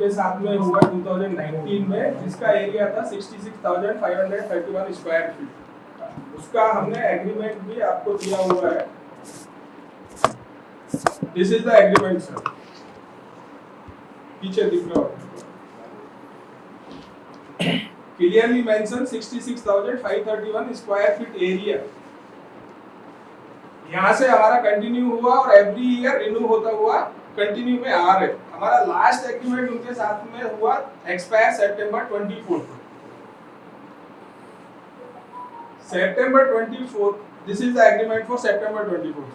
उनके साथ में हुआ 2019 में, जिसका एरिया था 66,531 स्क्वायर फीट। उसका हमने एग्रीमेंट भी आपको दिया हुआ है। This is the agreement sir, पीछे दिख रहा होगा, clearly mention 66,531 square feet area. यहाँ से हमारा कंटिन्यू हुआ और एवरी ईयर रिन्यू होता हुआ कंटिन्यू में आ रहे। हमारा लास्ट एग्रीमेंट उनके साथ में हुआ expire September 24 September 24। This is the agreement for September 24।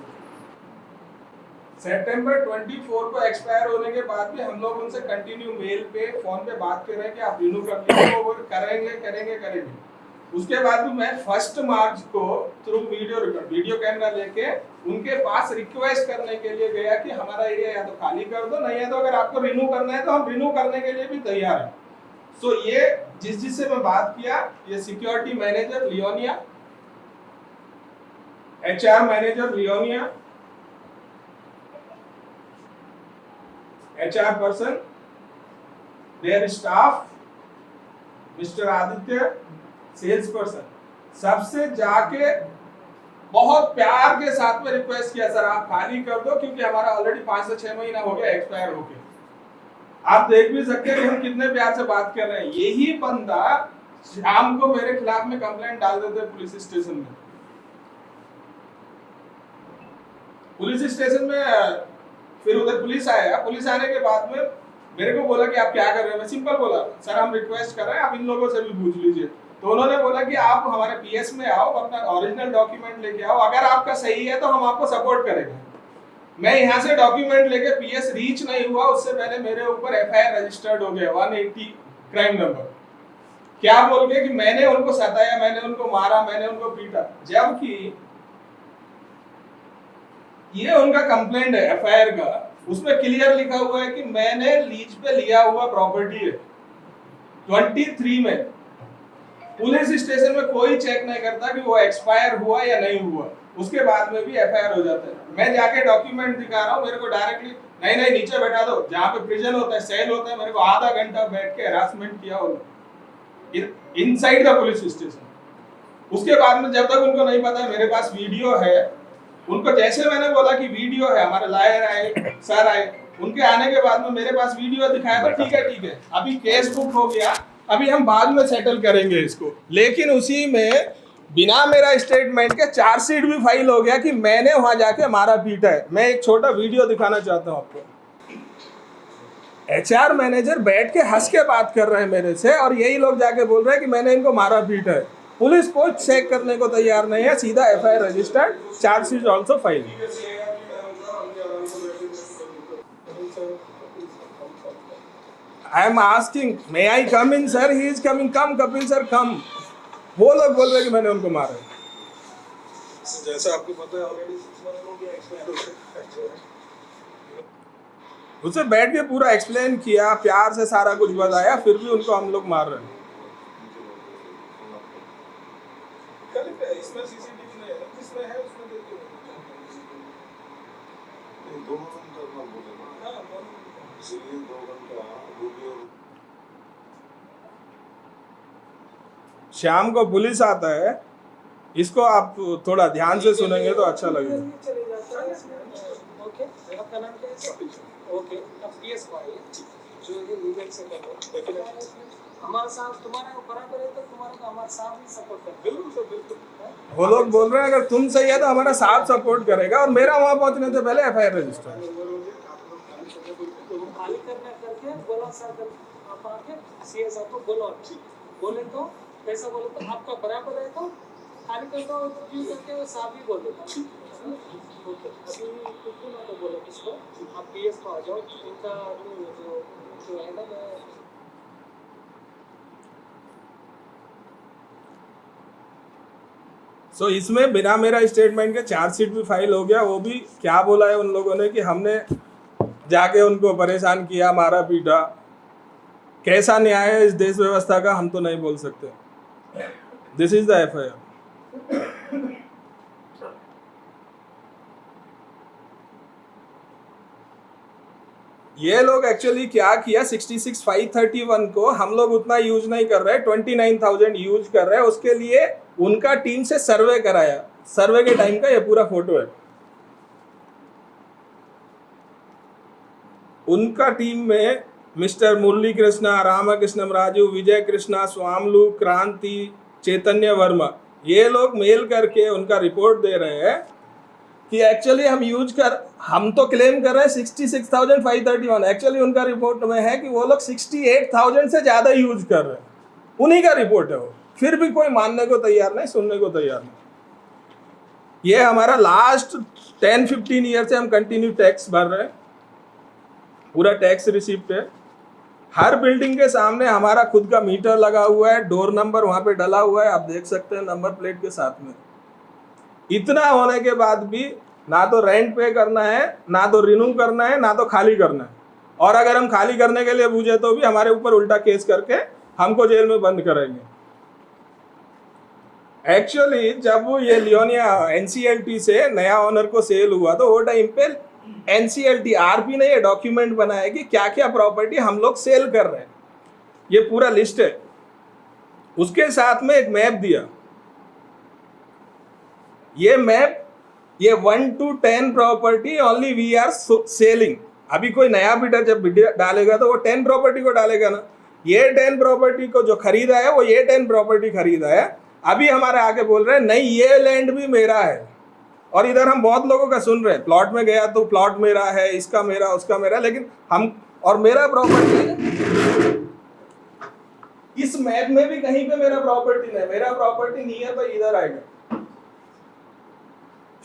सितंबर 24 को एक्सपायर होने के बाद भी हम लोग उनसे कंटिन्यू मेल पे फोन पे बात कर रहे हैं कि आप रिन्यू कर लीजिए, वो करेंगे। उसके बाद भी मैं 1 मार्च को थ्रू वीडियो कैमरा लेके उनके पास रिक्वेस्ट करने के लिए गया कि हमारा एरिया या तो खाली कर दो, नहीं है तो अगर आपको रिन्यू करना है तो हम रिन्यू करने के लिए भी तैयार हैं। सो ये जिससे मैं बात किया, ये security manager Leonia, HR manager Leonia, HR person, their staff mister Aditya, sales person, सबसे जाके बहुत प्यार के साथ में रिक्वेस्ट किया सर आप खाली कर दो, क्योंकि हमारा ऑलरेडी 5 से 6 महीना हो गया एक्सपायर होके। आप देख भी सकते हैं कि हम कितने प्यार से बात कर रहे हैं। यही बंदा शाम को मेरे खिलाफ में कंप्लेंट डाल देते पुलिस स्टेशन में। पुलिस स्टेशन में फिर उधर पुलिस आया, पुलिस आने के बाद में मेरे को बोला कि आप क्या कर रहे हैं। मैं सिंपल बोला सर हम रिक्वेस्ट कर रहे हैं, आप इन लोगों से भी पूछ लीजिए। तो उन्होंने बोला कि आप हमारे PS में आओ, अपना ओरिजिनल डॉक्यूमेंट लेके आओ, अगर आपका सही है तो हम आपको सपोर्ट करेंगे। मैं यहाँ से डॉक्यूमेंट लेके PS रीच नहीं हुआ, उससे पहले मेरे ऊपर FIR रजिस्टर्ड हो गया 180 क्राइम नंबर। क्या बोल के कि मैंने उनको सताया, मैंने उनको मारा, मैंने उनको पीटा, जबकि ये उनका कंप्लेंट है FIR का, उसमें क्लियर लिखा हुआ है कि मैंने लीज पे लिया हुआ प्रॉपर्टी है 23 में। पुलिस स्टेशन में कोई चेक नहीं करता कि वो एक्सपायर हुआ या नहीं हुआ, उसके बाद में भी FIR हो जाता है। मैं जाके डॉक्यूमेंट दिखा रहा हूँ, मेरे को डायरेक्टली नहीं नीचे बैठा दो, जहाँ पे प्रिजन होता है, सेल होता है, मेरे को आधा घंटा बैठ के हरासमेंट किया इनसाइड द पुलिस स्टेशन। उसके बाद में जब तक उनको नहीं पता है मेरे पास वीडियो है, उनको जैसे मैंने बोला कि वीडियो है, हमारे लायर आए, सर आए, उनके आने के बाद में मेरे पास वीडियो दिखाया तो ठीक है, अभी केस बुक हो गया, अभी हम बाद में सेटल करेंगे इसको। लेकिन उसी में बिना मेरा स्टेटमेंट के चार्जशीट भी फाइल हो गया कि मैंने वहां जाके मारा पीटा है। मैं एक छोटा वीडियो दिखाना चाहता हूँ आपको। HR मैनेजर बैठ के हंस के बात कर रहे हैं मेरे से, और यही लोग जाके बोल रहे हैं कि मैंने इनको मारा पीटा है। पुलिस को चेक करने को तैयार नहीं है, सीधा FIR registered, chargesheet also file. I am asking may I come in sir, he is coming, come Kapil sir come. वो लोग बोल रहे हैं कि मैंने उनको मारा। जैसा आपको पता है ऑलरेडी 6 मंथ हो गया एक्सपायर। उससे बैठ के पूरा एक्सप्लेन किया, प्यार से सारा कुछ बताया, फिर भी उनको हम लोग मार रहे हैं। इसमें CCTV नहीं है, किसमें है उसमें देखिए। दोनों घंटा अपना बोलेगा, इसलिए 2 घंटा वीडियो। शाम को पुलिस आता है, इसको आप थोड़ा ध्यान से सुनेंगे तो अच्छा लगेगा। ओके, आपका नाम क्या है? ओके, अब PS फाइल जो ये लीगल से करो, हमारा साथ तुम्हारा बराबर है तो तुम्हारा तो हमारा साथ ही सपोर्ट कर। बिल्कुल सर, बिल्कुल। वो लोग बोल रहे हैं अगर तुम सही है तो हमारा साथ सपोर्ट करेगा, और मेरा वहां पहुंचने से पहले FIR रजिस्टर। खाली करना करके बोला सर, आप आके CS आपको बोले तो पैसा बोले तो आपका बराबर है तो खाली कर दो, क्यों करके साहब ही बोल देता। ओके, अभी कुछ ना तो बोलो किसको, आप PS को आ जाओ, इनका जो है ना सो इसमें बिना मेरा स्टेटमेंट के चार्जशीट भी फाइल हो गया। वो भी क्या बोला है उन लोगों ने कि हमने जाके उनको परेशान किया, मारा पीटा। कैसा न्याय है इस देश व्यवस्था का हम तो नहीं बोल सकते। This is the FIR। ये लोग एक्चुअली क्या किया, 66,531 को हम लोग उतना यूज नहीं कर रहे, 29,000 यूज कर रहे हैं। उसके लिए उनका टीम से सर्वे कराया, सर्वे के टाइम का ये पूरा फोटो है। उनका टीम में मिस्टर मुरली कृष्णा, रामकृष्णम राजू, विजय कृष्णा, स्वामलू, क्रांति, चैतन्य वर्मा, ये लोग मेल करके उनका रिपोर्ट दे रहे हैं कि एक्चुअली हम तो क्लेम कर रहे हैं 66,531, एक्चुअली उनका रिपोर्ट में है कि वो लोग 68,000 से ज़्यादा यूज कर रहे हैं। उन्हीं का रिपोर्ट है वो, फिर भी कोई मानने को तैयार नहीं, सुनने को तैयार नहीं। ये हमारा लास्ट 10-15 ईयर से हम कंटिन्यू टैक्स भर रहे हैं, पूरा टैक्स रिसिप्ट है। हर बिल्डिंग के सामने हमारा खुद का मीटर लगा हुआ है, डोर नंबर वहाँ पे डला हुआ है, आप देख सकते हैं नंबर प्लेट के साथ में। इतना होने के बाद भी ना तो रेंट पे करना है, ना तो रिन्यू करना है, ना तो खाली करना है। और अगर हम खाली करने के लिए पूछे तो भी हमारे ऊपर उल्टा केस करके हमको जेल में बंद करेंगे। एक्चुअली जब ये लियोनिया एनसीएलटी से नया ओनर को सेल हुआ तो वो टाइम पे एनसीएलटी आरपी ने ये डॉक्यूमेंट बनाया कि क्या क्या प्रॉपर्टी हम लोग सेल कर रहे हैं, ये पूरा लिस्ट है। उसके साथ में एक मैप दिया, ये मैप, ये 1 to 10 property only we are selling. अभी कोई नया बिडर जब डालेगा तो वो 10 प्रॉपर्टी को डालेगा ना। ये 10 प्रॉपर्टी को जो खरीदा है वो ये 10 प्रॉपर्टी खरीदा है। अभी हमारे आगे बोल रहे हैं नहीं ये लैंड भी मेरा है। और इधर हम बहुत लोगों का सुन रहे हैं, प्लॉट में गया तो प्लॉट मेरा है, इसका मेरा, उसका मेरा, लेकिन हम और मेरा प्रॉपर्टी इस मैप में भी कहीं पे मेरा प्रॉपर्टी नहीं, मेरा प्रॉपर्टी नियर बाई इधर आएगा,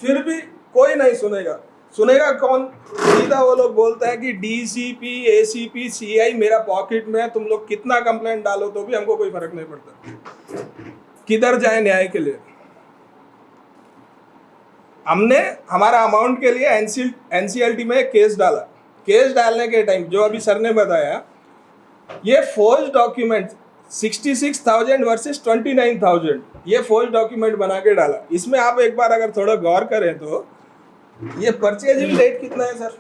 फिर भी कोई नहीं सुनेगा कौन? सीधा वो लोग बोलते हैं कि डीसीपी, एसीपी, सीआई मेरा पॉकेट में है, तुम लोग कितना कंप्लेंट डालो तो भी हमको कोई फर्क नहीं पड़ता। किधर जाए न्याय के लिए? हमने हमारा अमाउंट के लिए एनसीएलटी में केस डाला। केस डालने के टाइम जो अभी सर ने बताया, ये फोर्ज डॉक्यूमेंट 66,000 वर्सेस 29,000, ये फोर्ज डॉक्यूमेंट बना के डाला। इसमें आप एक बार अगर थोड़ा गौर करें तो ये परचेजिंग डेट कितना है sir?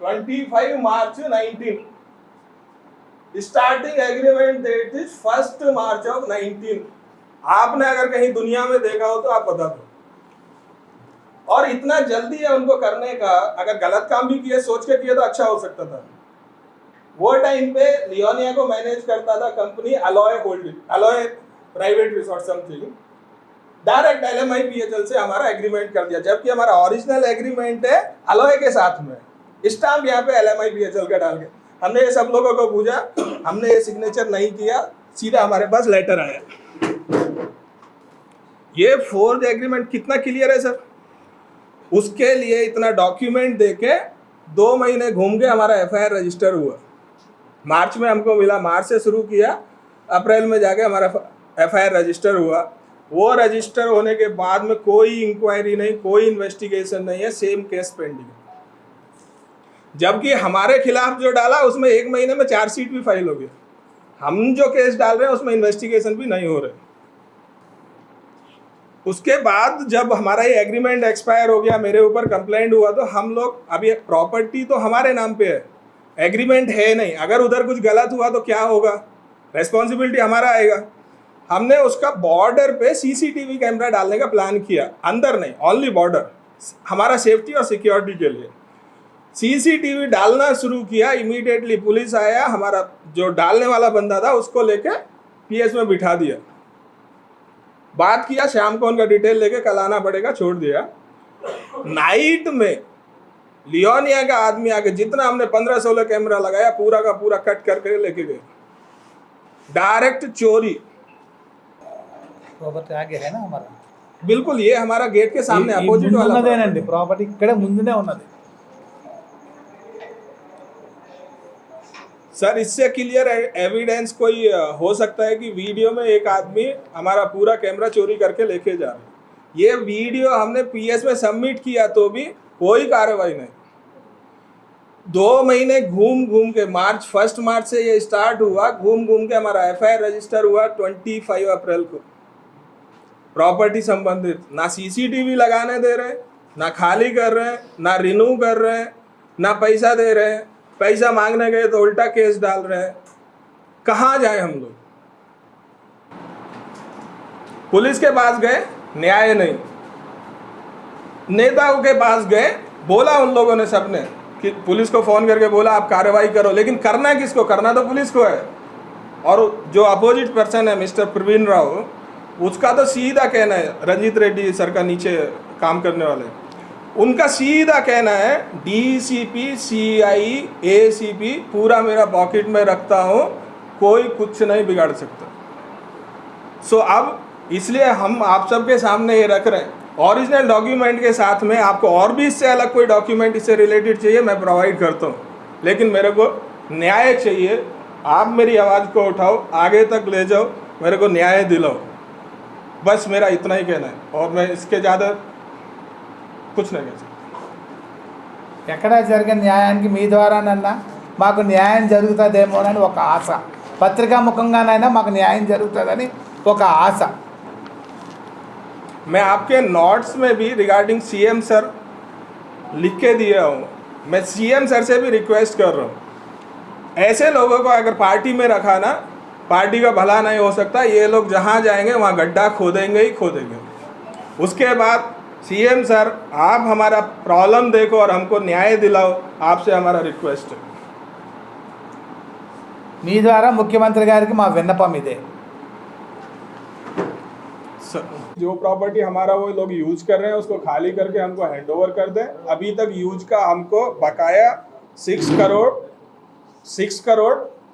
25 March 19। Starting agreement date is 1 March of 19। आपने अगर कहीं दुनिया में देखा हो तो आप बता दो। और इतना जल्दी है उनको करने का, अगर गलत काम भी किए सोच के किए तो अच्छा हो सकता था। वो टाइम पे लियोनिया को मैनेज करता था company alloy holding, alloy private resort something. Direct LMIPHL से हमारा एग्रीमेंट कर दिया, जबकि हमारा ओरिजिनल एग्रीमेंट है अलॉय के साथ में। स्टाम्प यहाँ पे LMIPHL का डाल के हमने ये सब लोगों को पूछा, हमने ये सिग्नेचर नहीं किया, सीधा हमारे पास लेटर आया। ये फोर्ज एग्रीमेंट कितना क्लियर है सर? उसके लिए इतना डॉक्यूमेंट देके 2 महीने घूम के हमारा FIR रजिस्टर हुआ। मार्च में हमको मिला, मार्च से शुरू किया, अप्रैल में जाके हमारा FIR रजिस्टर हुआ। वो रजिस्टर होने के बाद में कोई इंक्वायरी नहीं, कोई इन्वेस्टिगेशन नहीं है, सेम केस पेंडिंग। जबकि हमारे खिलाफ जो डाला उसमें 1 महीने में चार्जशीट भी फाइल हो गया। हम जो केस डाल रहे हैं उसमें इन्वेस्टिगेशन भी नहीं हो रहे। उसके बाद जब हमारा ये एग्रीमेंट एक्सपायर हो गया, मेरे ऊपर कंप्लेंट हुआ, तो हम लोग, अभी प्रॉपर्टी तो हमारे नाम पे है, एग्रीमेंट है नहीं, अगर उधर कुछ गलत हुआ तो क्या होगा? रेस्पॉन्सिबिलिटी हमारा आएगा। हमने उसका बॉर्डर पे CCTV कैमरा डालने का प्लान किया, अंदर नहीं, ओनली बॉर्डर, हमारा सेफ्टी और सिक्योरिटी के लिए। CCTV डालना शुरू किया, इमीडिएटली पुलिस आया, हमारा जो डालने वाला बंदा था उसको लेके PS में बिठा दिया। बात किया, शाम को उनका डिटेल लेके कल आना पड़ेगा, छोड़ दिया। नाइट में लियोनिया का आदमी आके जितना हमने 15-16 कैमरा लगाया पूरा का पूरा कट करके लेके गए। डायरेक्ट चोरी। ప్రాపర్టీ ఆగే है ना हमारा, बिल्कुल, ये हमारा गेट के सामने अपोजिट वाला ఉన్నదేనండి ప్రాపర్టీ ఇక్కడే ముందునే ఉన్నది। सर इससे क्लियर एविडेंस कोई हो सकता है कि वीडियो में एक आदमी हमारा पूरा कैमरा चोरी करके लेके जा रहा है। ये वीडियो हमने PS में सबमिट किया तो भी कोई कार्रवाई नहीं। 2 महीने घूम के, 1 मार्च से ये स्टार्ट हुआ, घूम के हमारा FIR रजिस्टर हुआ 25 अप्रैल को। प्रॉपर्टी संबंधित ना CCTV लगाने दे रहे, ना खाली कर रहे हैं, ना रिन्यू कर रहे हैं। ना पैसा दे रहे हैं, पैसा मांगने गए तो उल्टा केस डाल रहे हैं। कहाँ जाए हम लोग? पुलिस के पास गए, न्याय नहीं। नेताओं के पास गए, बोला उन लोगों ने सबने कि पुलिस को फोन करके बोला आप कार्रवाई करो, लेकिन करना किसको? करना तो पुलिस को है। और जो अपोजिट पर्सन है मिस्टर प्रवीण राव, उसका तो सीधा कहना है, रंजीत रेड्डी सर का नीचे काम करने वाले, उनका सीधा कहना है डीसीपी सीआई एसीपी पूरा मेरा पॉकेट में रखता हूँ, कोई कुछ नहीं बिगाड़ सकता। सो अब इसलिए हम आप सबके सामने ये रख रहे हैं, ओरिजिनल डॉक्यूमेंट के साथ में। आपको और भी इससे अलग कोई डॉक्यूमेंट इससे रिलेटेड चाहिए, मैं प्रोवाइड करता हूँ, लेकिन मेरे को न्याय चाहिए। आप मेरी आवाज़ को उठाओ, आगे तक ले जाओ, मेरे को न्याय दिलाओ, बस मेरा इतना ही कहना है, और मैं इसके ज़्यादा कुछ नहीं कह सकता। ఎక్కడ జరిగిన న్యాయానికి మీ ద్వారానన్నా మాకు న్యాయం జరుగుతుందేమోనని ఒక ఆశ, పత్రికాముఖంగానైనా మాకు న్యాయం జరుగుతుందని ఒక ఆశ। मैं आपके नोट्स में भी रिगार्डिंग सीएम सर लिख के दिया हूँ। मैं सीएम सर से भी रिक्वेस्ट कर रहा हूँ, ऐसे लोगों को अगर पार्टी में रखा ना, पार्टी का भला नहीं हो सकता। ये लोग जहाँ जाएंगे वहाँ गड्ढा खोदेंगे ही खोदेंगे। उसके बाद सीएम सर आप हमारा प्रॉब्लम देखो और हमको न्याय दिलाओ, आपसे हमारा रिक्वेस्ट है। మీ ద్వారా ముఖ్యమంత్రి గారికి మా విన్నపం ఇదే। जो प्रॉपर्टी हमारा वो लोग यूज कर रहे हैं उसको खाली करके हमको हैंड ओवर कर दें। अभी तक यूज का हमको बकाया 6 करोड़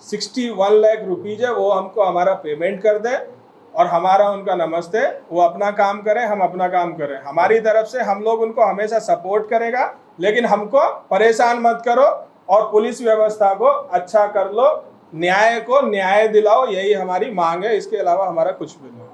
61 लाख रुपीज है, वो हमको हमारा पेमेंट कर दें और हमारा उनका नमस्ते। वो अपना काम करें, हम अपना काम करें। हमारी तरफ से हम लोग उनको हमेशा सपोर्ट करेगा, लेकिन हमको परेशान मत करो और पुलिस व्यवस्था को अच्छा कर लो, न्याय को न्याय दिलाओ, यही हमारी मांग है। इसके अलावा हमारा कुछ भी नहीं।